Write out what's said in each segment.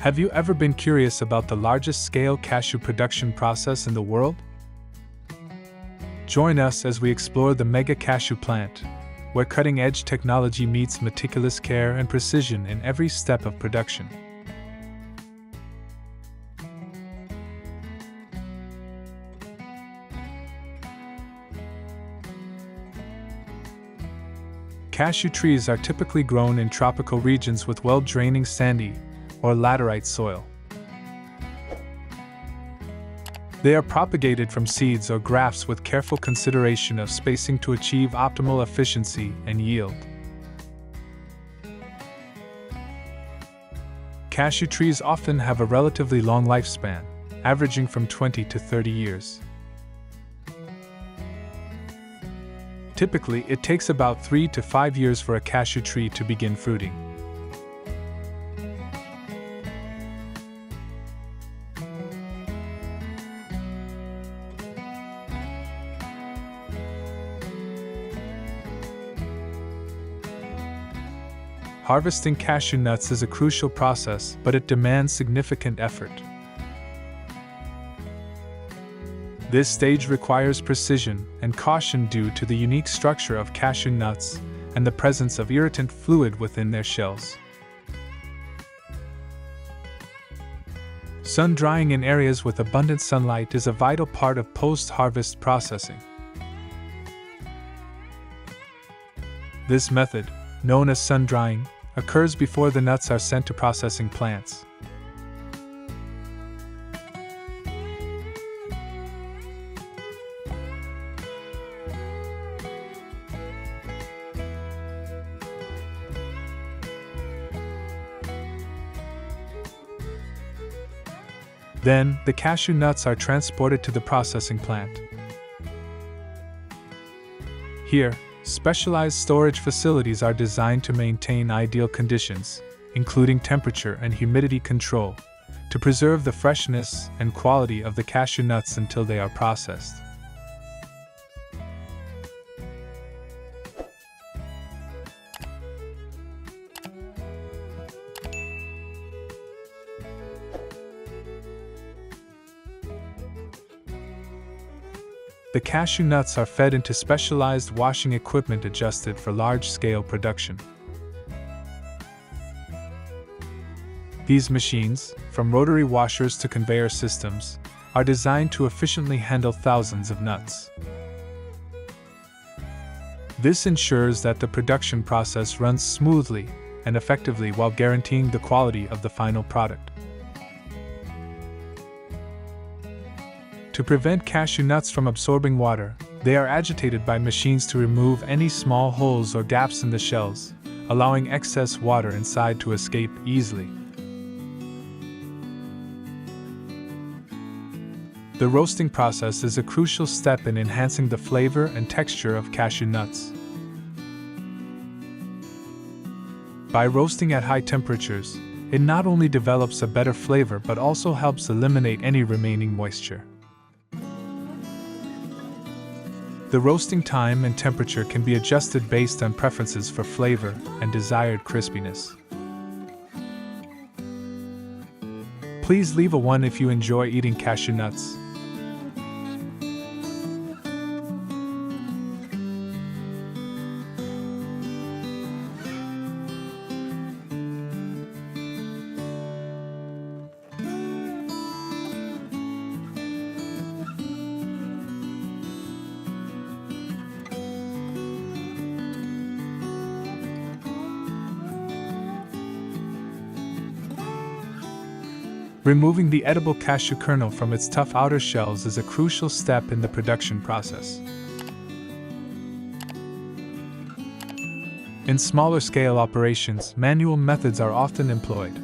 Have you ever been curious about the largest scale cashew production process in the world? Join us as we explore the mega cashew plant, where cutting-edge technology meets meticulous care and precision in every step of production. Cashew trees are typically grown in tropical regions with well-draining sandy or laterite soil. They are propagated from seeds or grafts with careful consideration of spacing to achieve optimal efficiency and yield. Cashew trees often have a relatively long lifespan, averaging from 20 to 30 years. Typically, it takes about 3 to 5 years for a cashew tree to begin fruiting. Harvesting cashew nuts is a crucial process, but it demands significant effort. This stage requires precision and caution due to the unique structure of cashew nuts and the presence of irritant fluid within their shells. Sun drying in areas with abundant sunlight is a vital part of post-harvest processing. This method, known as sun drying, occurs before the nuts are sent to processing plants. Then, the cashew nuts are transported to the processing plant. Here, specialized storage facilities are designed to maintain ideal conditions, including temperature and humidity control, to preserve the freshness and quality of the cashew nuts until they are processed. The cashew nuts are fed into specialized washing equipment adjusted for large-scale production. These machines, from rotary washers to conveyor systems, are designed to efficiently handle thousands of nuts. This ensures that the production process runs smoothly and effectively while guaranteeing the quality of the final product. To prevent cashew nuts from absorbing water, they are agitated by machines to remove any small holes or gaps in the shells, allowing excess water inside to escape easily. The roasting process is a crucial step in enhancing the flavor and texture of cashew nuts. By roasting at high temperatures, it not only develops a better flavor but also helps eliminate any remaining moisture. The roasting time and temperature can be adjusted based on preferences for flavor and desired crispiness. Please leave a 1 if you enjoy eating cashew nuts. Removing the edible cashew kernel from its tough outer shells is a crucial step in the production process. In smaller scale operations, manual methods are often employed.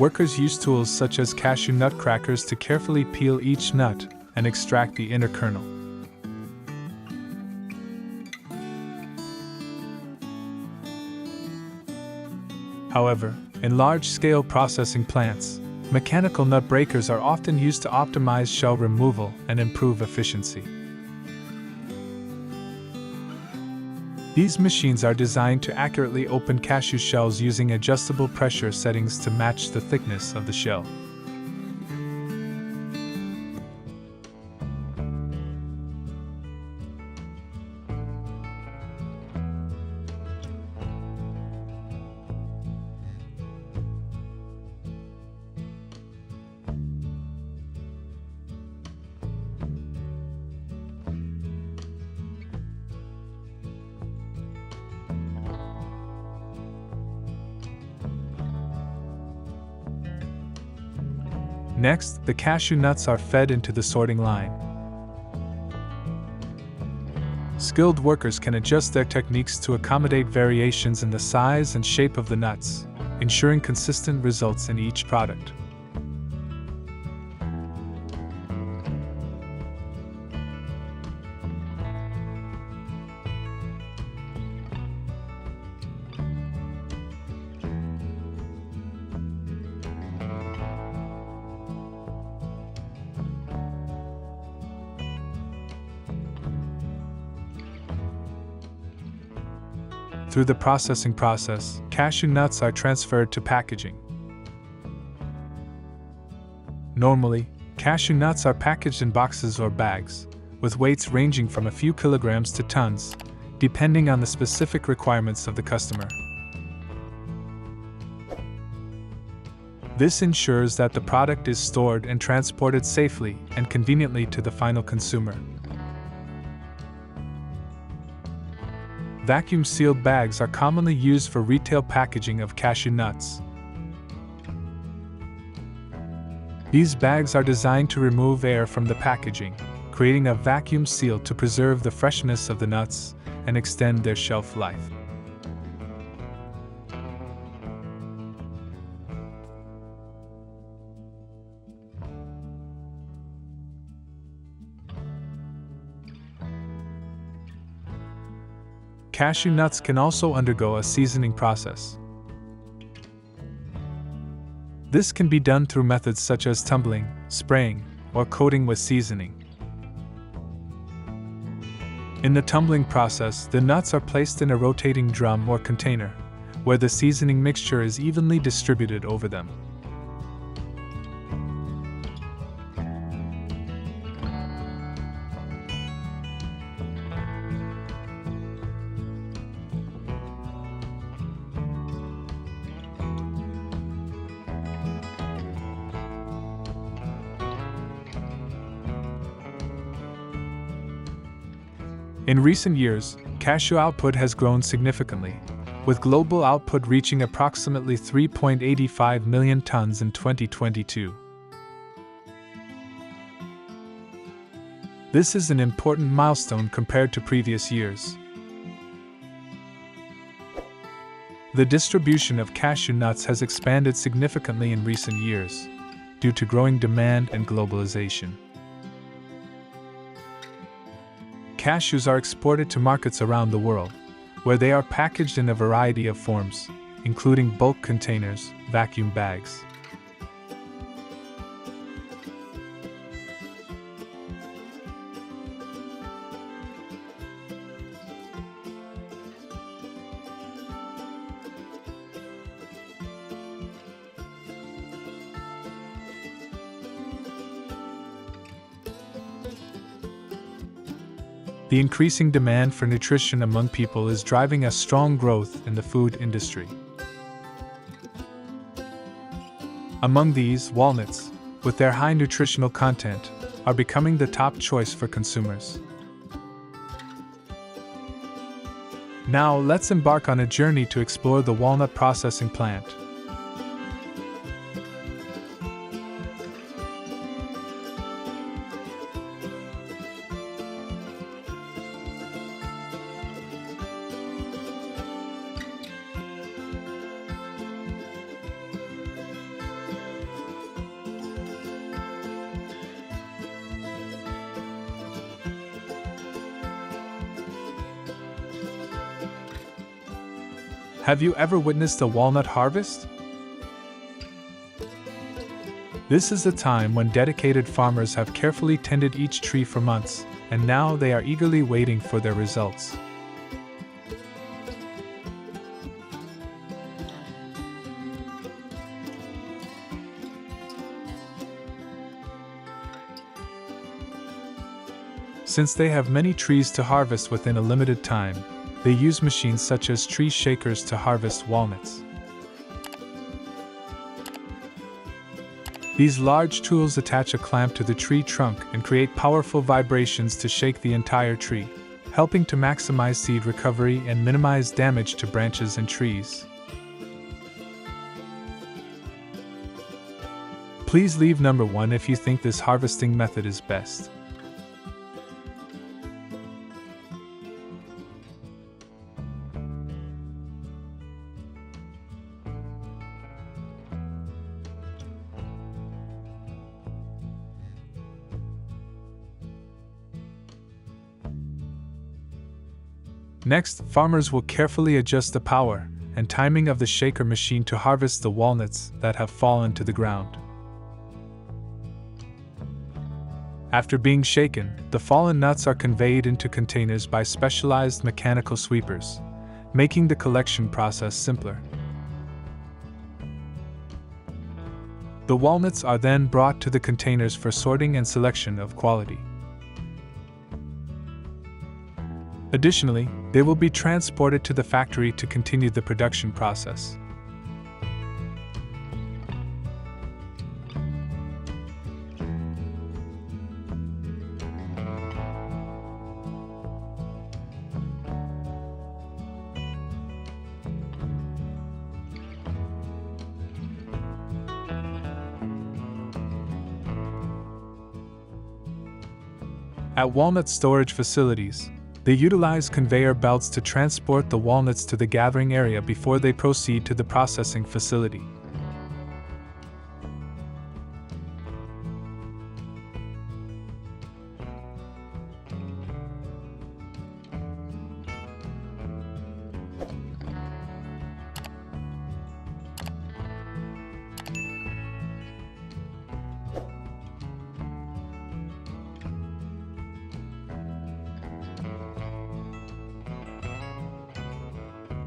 Workers use tools such as cashew nut crackers to carefully peel each nut and extract the inner kernel. However, in large-scale processing plants, mechanical nut breakers are often used to optimize shell removal and improve efficiency. These machines are designed to accurately open cashew shells using adjustable pressure settings to match the thickness of the shell. Next, the cashew nuts are fed into the sorting line. Skilled workers can adjust their techniques to accommodate variations in the size and shape of the nuts, ensuring consistent results in each product. Through the processing process, cashew nuts are transferred to packaging. Normally, cashew nuts are packaged in boxes or bags, with weights ranging from a few kilograms to tons, depending on the specific requirements of the customer. This ensures that the product is stored and transported safely and conveniently to the final consumer. Vacuum-sealed bags are commonly used for retail packaging of cashew nuts. These bags are designed to remove air from the packaging, creating a vacuum seal to preserve the freshness of the nuts and extend their shelf life. Cashew nuts can also undergo a seasoning process. This can be done through methods such as tumbling, spraying, or coating with seasoning. In the tumbling process, the nuts are placed in a rotating drum or container, where the seasoning mixture is evenly distributed over them. In recent years, cashew output has grown significantly, with global output reaching approximately 3.85 million tons in 2022. This is an important milestone compared to previous years. The distribution of cashew nuts has expanded significantly in recent years, due to growing demand and globalization. Cashews are exported to markets around the world, where they are packaged in a variety of forms, including bulk containers, vacuum bags. The increasing demand for nutrition among people is driving a strong growth in the food industry. Among these, walnuts, with their high nutritional content, are becoming the top choice for consumers. Now, let's embark on a journey to explore the walnut processing plant. Have you ever witnessed a walnut harvest? This is a time when dedicated farmers have carefully tended each tree for months, and now they are eagerly waiting for their results. Since they have many trees to harvest within a limited time, they use machines such as tree shakers to harvest walnuts. These large tools attach a clamp to the tree trunk and create powerful vibrations to shake the entire tree, helping to maximize seed recovery and minimize damage to branches and trees. Please leave number 1 if you think this harvesting method is best. Next, farmers will carefully adjust the power and timing of the shaker machine to harvest the walnuts that have fallen to the ground. After being shaken, the fallen nuts are conveyed into containers by specialized mechanical sweepers, making the collection process simpler. The walnuts are then brought to the containers for sorting and selection of quality. Additionally, they will be transported to the factory to continue the production process. At walnut storage facilities, they utilize conveyor belts to transport the walnuts to the gathering area before they proceed to the processing facility.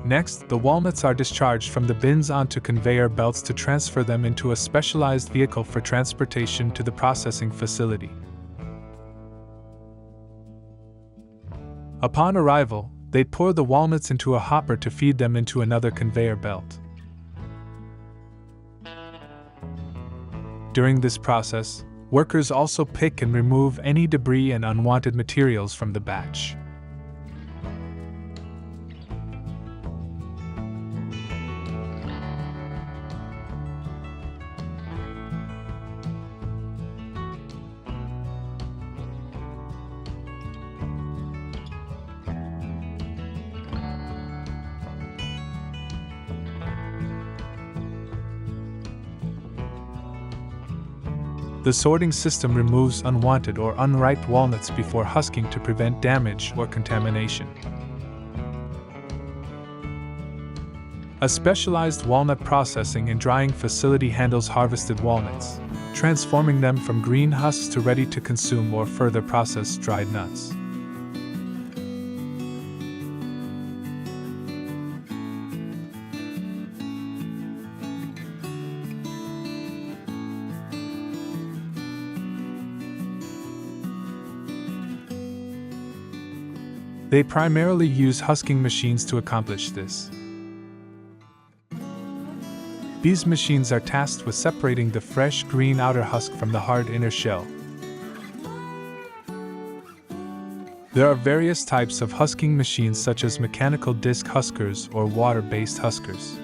Next, the walnuts are discharged from the bins onto conveyor belts to transfer them into a specialized vehicle for transportation to the processing facility. Upon arrival, they pour the walnuts into a hopper to feed them into another conveyor belt. During this process, workers also pick and remove any debris and unwanted materials from the batch. The sorting system removes unwanted or unripe walnuts before husking to prevent damage or contamination. A specialized walnut processing and drying facility handles harvested walnuts, transforming them from green husks to ready to consume or further processed dried nuts. They primarily use husking machines to accomplish this. These machines are tasked with separating the fresh green outer husk from the hard inner shell. There are various types of husking machines such as mechanical disc huskers or water-based huskers.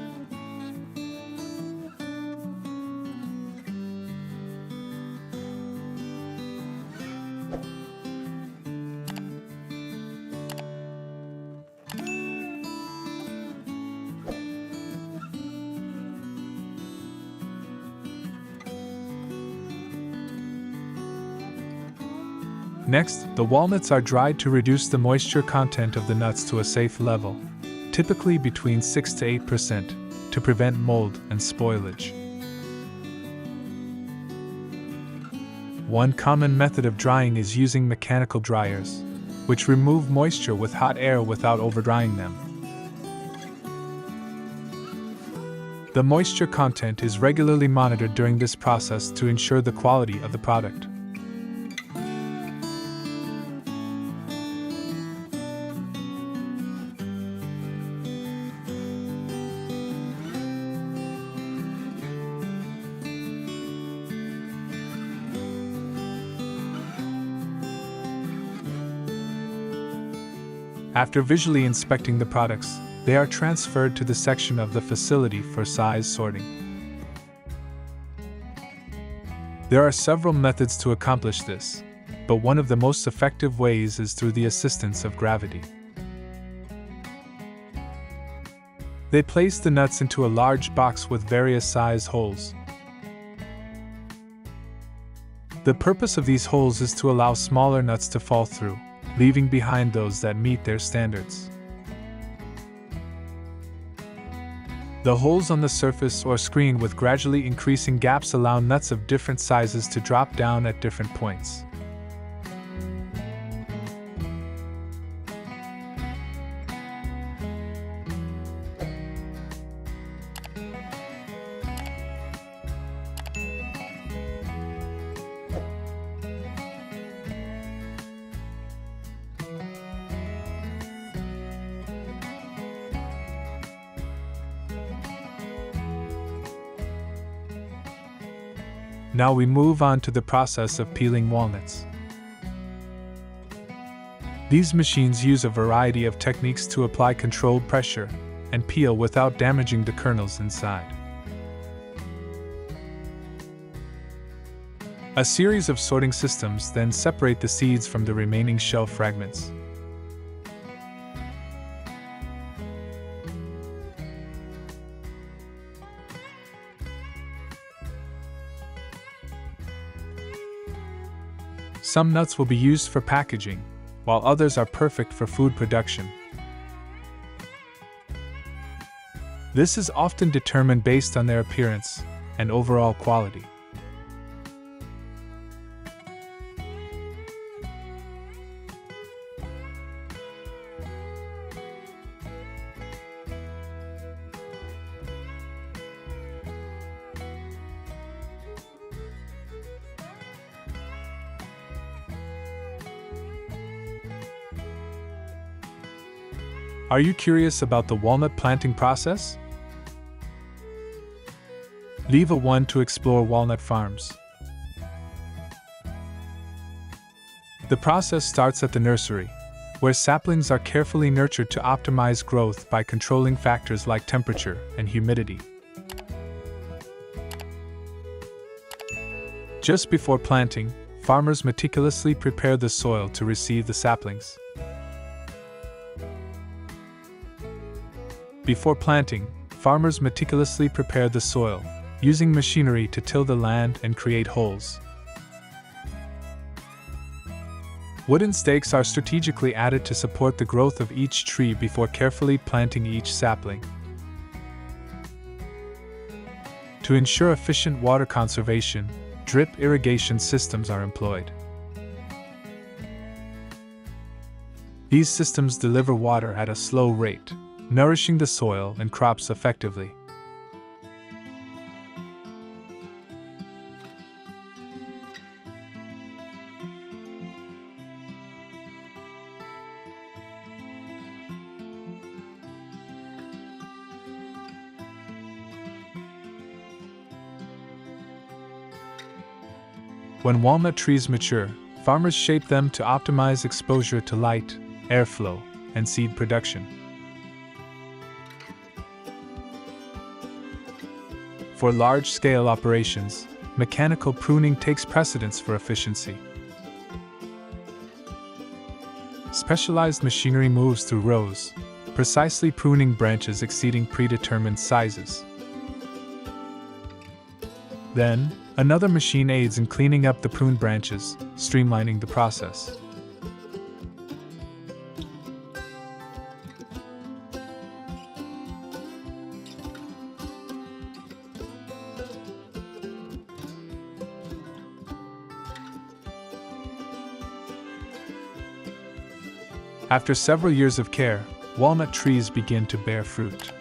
Next, the walnuts are dried to reduce the moisture content of the nuts to a safe level, typically between 6 to 8%, to prevent mold and spoilage. One common method of drying is using mechanical dryers, which remove moisture with hot air without overdrying them. The moisture content is regularly monitored during this process to ensure the quality of the product. After visually inspecting the products, they are transferred to the section of the facility for size sorting. There are several methods to accomplish this, but one of the most effective ways is through the assistance of gravity. They place the nuts into a large box with various size holes. The purpose of these holes is to allow smaller nuts to fall through, leaving behind those that meet their standards. The holes on the surface or screen with gradually increasing gaps allow nuts of different sizes to drop down at different points. Now we move on to the process of peeling walnuts. These machines use a variety of techniques to apply controlled pressure and peel without damaging the kernels inside. A series of sorting systems then separate the seeds from the remaining shell fragments. Some nuts will be used for packaging, while others are perfect for food production. This is often determined based on their appearance and overall quality. Are you curious about the walnut planting process? Leave a 1 to explore walnut farms. The process starts at the nursery, where saplings are carefully nurtured to optimize growth by controlling factors like temperature and humidity. Just before planting, farmers meticulously prepare the soil to receive the saplings. Before planting, farmers meticulously prepare the soil, using machinery to till the land and create holes. Wooden stakes are strategically added to support the growth of each tree before carefully planting each sapling. To ensure efficient water conservation, drip irrigation systems are employed. These systems deliver water at a slow rate, nourishing the soil and crops effectively. When walnut trees mature, farmers shape them to optimize exposure to light, airflow, and seed production. For large-scale operations, mechanical pruning takes precedence for efficiency. Specialized machinery moves through rows, precisely pruning branches exceeding predetermined sizes. Then, another machine aids in cleaning up the pruned branches, streamlining the process. After several years of care, walnut trees begin to bear fruit.